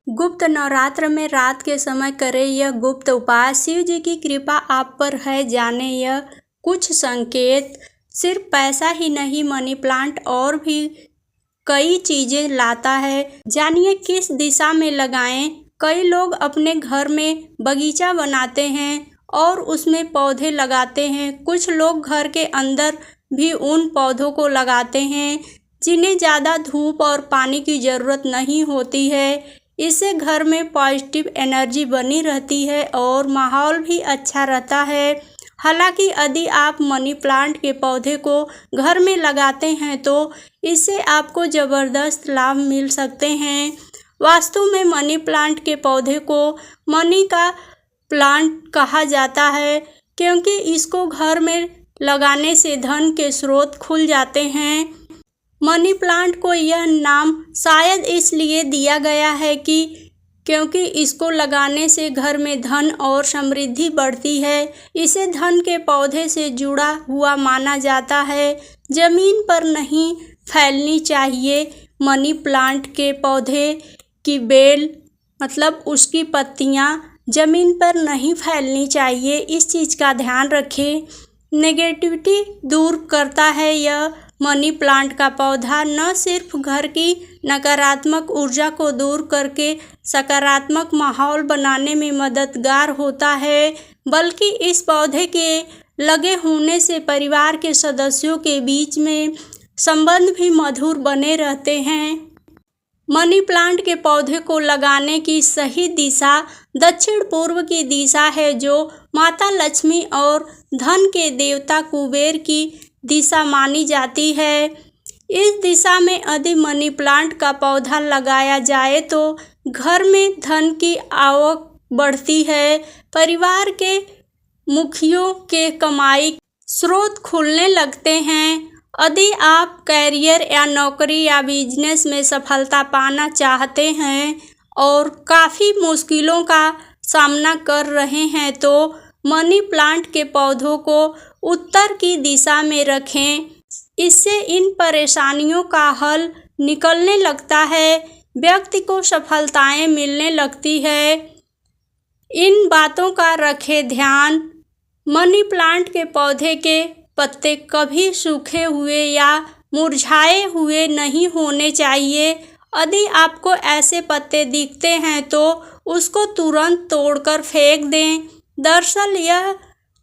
गुप्त नवरात्र में रात के समय करें यह गुप्त उपाय। शिव जी की कृपा आप पर है, जाने यह कुछ संकेत। सिर्फ पैसा ही नहीं, मनी प्लांट और भी कई चीजें लाता है। जानिए किस दिशा में लगाएं। कई लोग अपने घर में बगीचा बनाते हैं और उसमें पौधे लगाते हैं। कुछ लोग घर के अंदर भी उन पौधों को लगाते हैं जिन्हें ज़्यादा धूप और पानी की ज़रूरत नहीं होती है। इससे घर में पॉजिटिव एनर्जी बनी रहती है और माहौल भी अच्छा रहता है। हालांकि यदि आप मनी प्लांट के पौधे को घर में लगाते हैं तो इससे आपको ज़बरदस्त लाभ मिल सकते हैं। वास्तु में मनी प्लांट के पौधे को मनी का प्लांट कहा जाता है क्योंकि इसको घर में लगाने से धन के स्रोत खुल जाते हैं। मनी प्लांट को यह नाम शायद इसलिए दिया गया है क्योंकि इसको लगाने से घर में धन और समृद्धि बढ़ती है। इसे धन के पौधे से जुड़ा हुआ माना जाता है। जमीन पर नहीं फैलनी चाहिए। मनी प्लांट के पौधे की बेल मतलब उसकी पत्तियां जमीन पर नहीं फैलनी चाहिए। इस चीज़ का ध्यान रखें। नेगेटिविटी दूर करता है यह मनी प्लांट का पौधा। न सिर्फ घर की नकारात्मक ऊर्जा को दूर करके सकारात्मक माहौल बनाने में मददगार होता है, बल्कि इस पौधे के लगे होने से परिवार के सदस्यों के बीच में संबंध भी मधुर बने रहते हैं। मनी प्लांट के पौधे को लगाने की सही दिशा दक्षिण पूर्व की दिशा है, जो माता लक्ष्मी और धन के देवता कुबेर की दिशा मानी जाती है। इस दिशा में यदि मनी प्लांट का पौधा लगाया जाए तो घर में धन की आवक बढ़ती है। परिवार के मुखियों के कमाई स्रोत खुलने लगते हैं। यदि आप कैरियर या नौकरी या बिजनेस में सफलता पाना चाहते हैं और काफ़ी मुश्किलों का सामना कर रहे हैं तो मनी प्लांट के पौधों को उत्तर की दिशा में रखें। इससे इन परेशानियों का हल निकलने लगता है। व्यक्ति को सफलताएं मिलने लगती है। इन बातों का रखें ध्यान। मनी प्लांट के पौधे के पत्ते कभी सूखे हुए या मुरझाए हुए नहीं होने चाहिए। यदि आपको ऐसे पत्ते दिखते हैं तो उसको तुरंत तोड़कर फेंक दें। दरअसल यह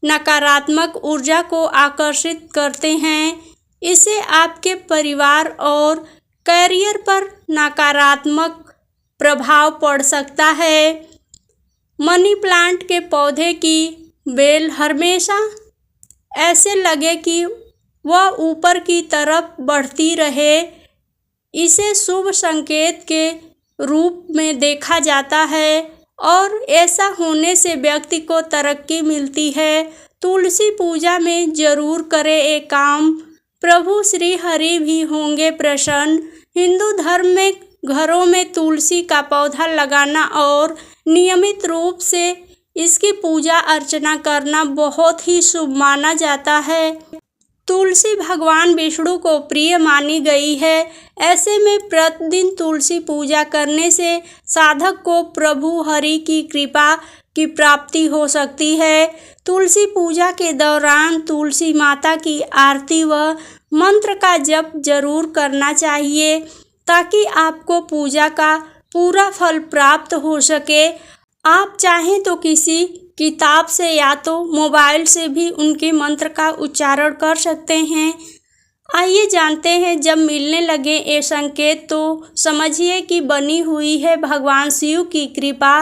नकारात्मक ऊर्जा को आकर्षित करते हैं। इससे आपके परिवार और कैरियर पर नकारात्मक प्रभाव पड़ सकता है। मनी प्लांट के पौधे की बेल हमेशा ऐसे लगे कि वह ऊपर की तरफ बढ़ती रहे। इसे शुभ संकेत के रूप में देखा जाता है और ऐसा होने से व्यक्ति को तरक्की मिलती है। तुलसी पूजा में जरूर करें एक काम, प्रभु श्री हरि भी होंगे प्रसन्न। हिंदू धर्म में घरों में तुलसी का पौधा लगाना और नियमित रूप से इसकी पूजा अर्चना करना बहुत ही शुभ माना जाता है। तुलसी भगवान विष्णु को प्रिय मानी गई है। ऐसे में प्रतिदिन तुलसी पूजा करने से साधक को प्रभु हरि की कृपा की प्राप्ति हो सकती है। तुलसी पूजा के दौरान तुलसी माता की आरती व मंत्र का जप जरूर करना चाहिए ताकि आपको पूजा का पूरा फल प्राप्त हो सके। आप चाहें तो किसी किताब से या तो मोबाइल से भी उनके मंत्र का उच्चारण कर सकते हैं। आइए जानते हैं, जब मिलने लगे ये संकेत तो समझिए कि बनी हुई है भगवान शिव की कृपा।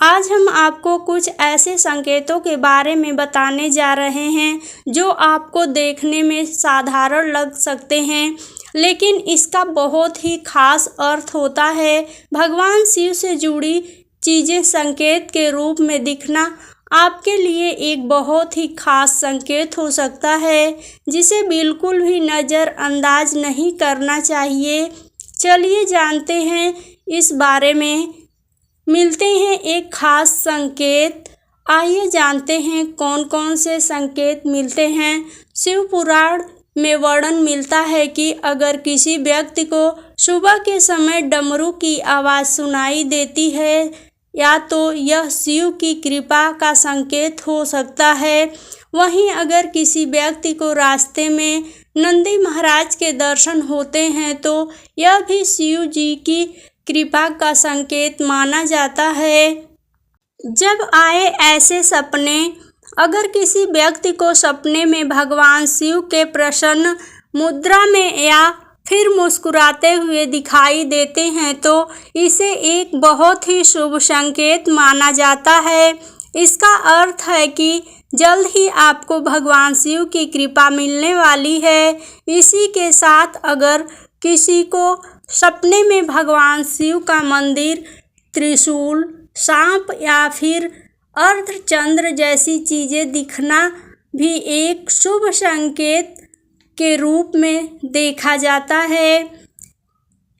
आज हम आपको कुछ ऐसे संकेतों के बारे में बताने जा रहे हैं जो आपको देखने में साधारण लग सकते हैं, लेकिन इसका बहुत ही खास अर्थ होता है। भगवान शिव से जुड़ी चीज़ें संकेत के रूप में दिखना आपके लिए एक बहुत ही खास संकेत हो सकता है जिसे बिल्कुल भी नज़रअंदाज नहीं करना चाहिए। चलिए जानते हैं इस बारे में। मिलते हैं एक खास संकेत। आइए जानते हैं कौन कौन से संकेत मिलते हैं। शिव पुराण में वर्णन मिलता है कि अगर किसी व्यक्ति को सुबह के समय डमरू की आवाज़ सुनाई देती है, या तो यह शिव की कृपा का संकेत हो सकता है। वहीं अगर किसी व्यक्ति को रास्ते में नंदी महाराज के दर्शन होते हैं तो यह भी शिव जी की कृपा का संकेत माना जाता है। जब आए ऐसे सपने, अगर किसी व्यक्ति को सपने में भगवान शिव के प्रसन्न मुद्रा में या फिर मुस्कुराते हुए दिखाई देते हैं तो इसे एक बहुत ही शुभ संकेत माना जाता है। इसका अर्थ है कि जल्द ही आपको भगवान शिव की कृपा मिलने वाली है। इसी के साथ अगर किसी को सपने में भगवान शिव का मंदिर, त्रिशूल, सांप या फिर अर्धचंद्र जैसी चीज़ें दिखना भी एक शुभ संकेत के रूप में देखा जाता है।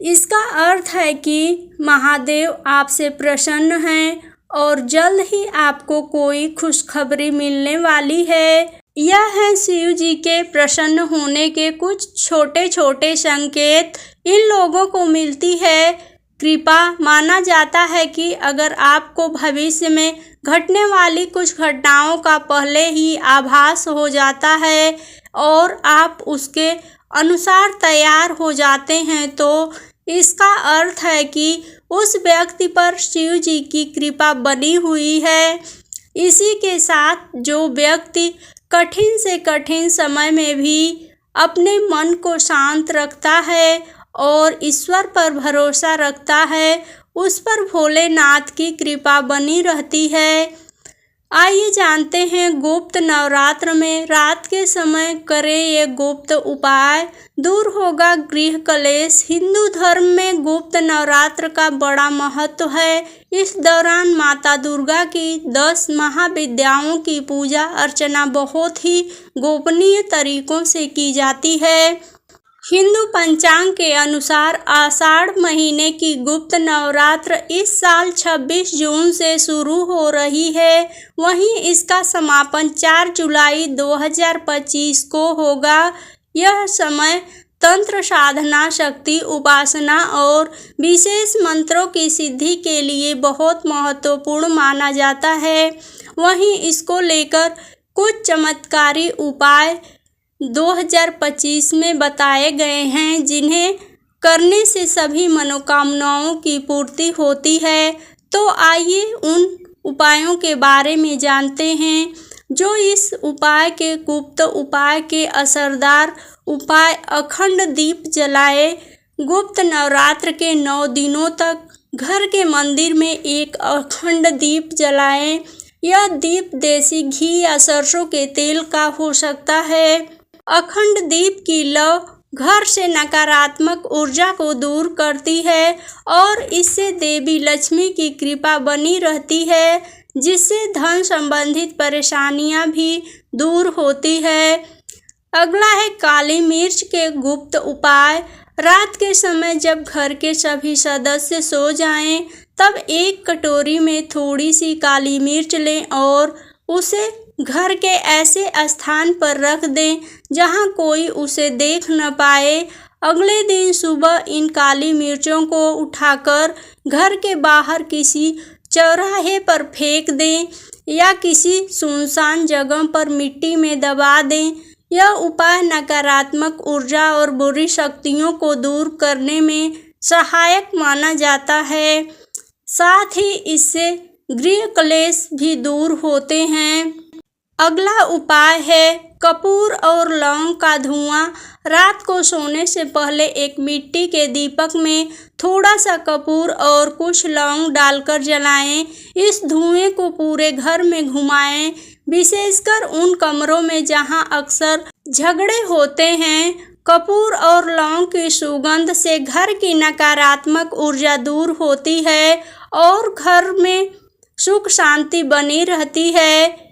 इसका अर्थ है कि महादेव आपसे प्रसन्न हैं और जल्द ही आपको कोई खुशखबरी मिलने वाली है। यह है शिव जी के प्रसन्न होने के कुछ छोटे छोटे संकेत। इन लोगों को मिलती है कृपा। माना जाता है कि अगर आपको भविष्य में घटने वाली कुछ घटनाओं का पहले ही आभास हो जाता है और आप उसके अनुसार तैयार हो जाते हैं तो इसका अर्थ है कि उस व्यक्ति पर शिव जी की कृपा बनी हुई है। इसी के साथ जो व्यक्ति कठिन से कठिन समय में भी अपने मन को शांत रखता है और ईश्वर पर भरोसा रखता है, उस पर भोलेनाथ की कृपा बनी रहती है। आइए जानते हैं गुप्त नवरात्र में रात के समय करें ये गुप्त उपाय, दूर होगा गृह कलेश। हिंदू धर्म में गुप्त नवरात्र का बड़ा महत्व है। इस दौरान माता दुर्गा की 10 महाविद्याओं की पूजा अर्चना बहुत ही गोपनीय तरीकों से की जाती है। हिंदू पंचांग के अनुसार आषाढ़ महीने की गुप्त नवरात्र इस साल 26 जून से शुरू हो रही है। वहीं इसका समापन 4 जुलाई 2025 को होगा। यह समय तंत्र साधना, शक्ति उपासना और विशेष मंत्रों की सिद्धि के लिए बहुत महत्वपूर्ण माना जाता है। वहीं इसको लेकर कुछ चमत्कारी उपाय 2025 में बताए गए हैं, जिन्हें करने से सभी मनोकामनाओं की पूर्ति होती है। तो आइए उन उपायों के बारे में जानते हैं। जो इस उपाय के गुप्त उपाय के असरदार उपाय: अखंड दीप जलाए। गुप्त नवरात्र के 9 दिनों तक घर के मंदिर में एक अखंड दीप जलाएं। यह दीप देसी घी या सरसों के तेल का हो सकता है। अखंड दीप की लौ घर से नकारात्मक ऊर्जा को दूर करती है और इससे देवी लक्ष्मी की कृपा बनी रहती है, जिससे धन संबंधित परेशानियां भी दूर होती है। अगला है काली मिर्च के गुप्त उपाय। रात के समय जब घर के सभी सदस्य सो जाएं, तब एक कटोरी में थोड़ी सी काली मिर्च लें और उसे घर के ऐसे स्थान पर रख दें जहां कोई उसे देख न पाए। अगले दिन सुबह इन काली मिर्चों को उठाकर घर के बाहर किसी चौराहे पर फेंक दें या किसी सुनसान जगह पर मिट्टी में दबा दें। यह उपाय नकारात्मक ऊर्जा और बुरी शक्तियों को दूर करने में सहायक माना जाता है। साथ ही इससे गृह क्लेश भी दूर होते हैं। अगला उपाय है कपूर और लौंग का धुआं। रात को सोने से पहले एक मिट्टी के दीपक में थोड़ा सा कपूर और कुछ लौंग डालकर जलाएं। इस धुएं को पूरे घर में घुमाएं, विशेषकर उन कमरों में जहां अक्सर झगड़े होते हैं। कपूर और लौंग की सुगंध से घर की नकारात्मक ऊर्जा दूर होती है और घर में सुख शांति बनी रहती है।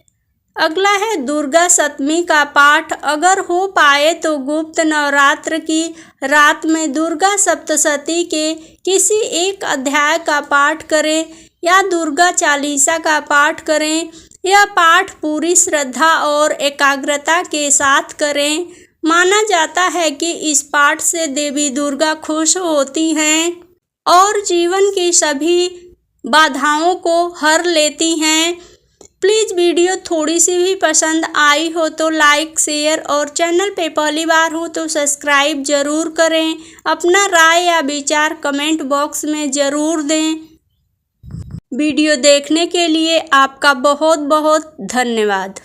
अगला है दुर्गा सप्तमी का पाठ। अगर हो पाए तो गुप्त नवरात्र की रात में दुर्गा सप्तशती के किसी एक अध्याय का पाठ करें या दुर्गा चालीसा का पाठ करें। यह पाठ पूरी श्रद्धा और एकाग्रता के साथ करें। माना जाता है कि इस पाठ से देवी दुर्गा खुश होती हैं और जीवन की सभी बाधाओं को हर लेती हैं। प्लीज़ वीडियो थोड़ी सी भी पसंद आई हो तो लाइक, शेयर और चैनल पे पहली बार हो तो सब्सक्राइब ज़रूर करें। अपना राय या विचार कमेंट बॉक्स में ज़रूर दें। वीडियो देखने के लिए आपका बहुत बहुत धन्यवाद।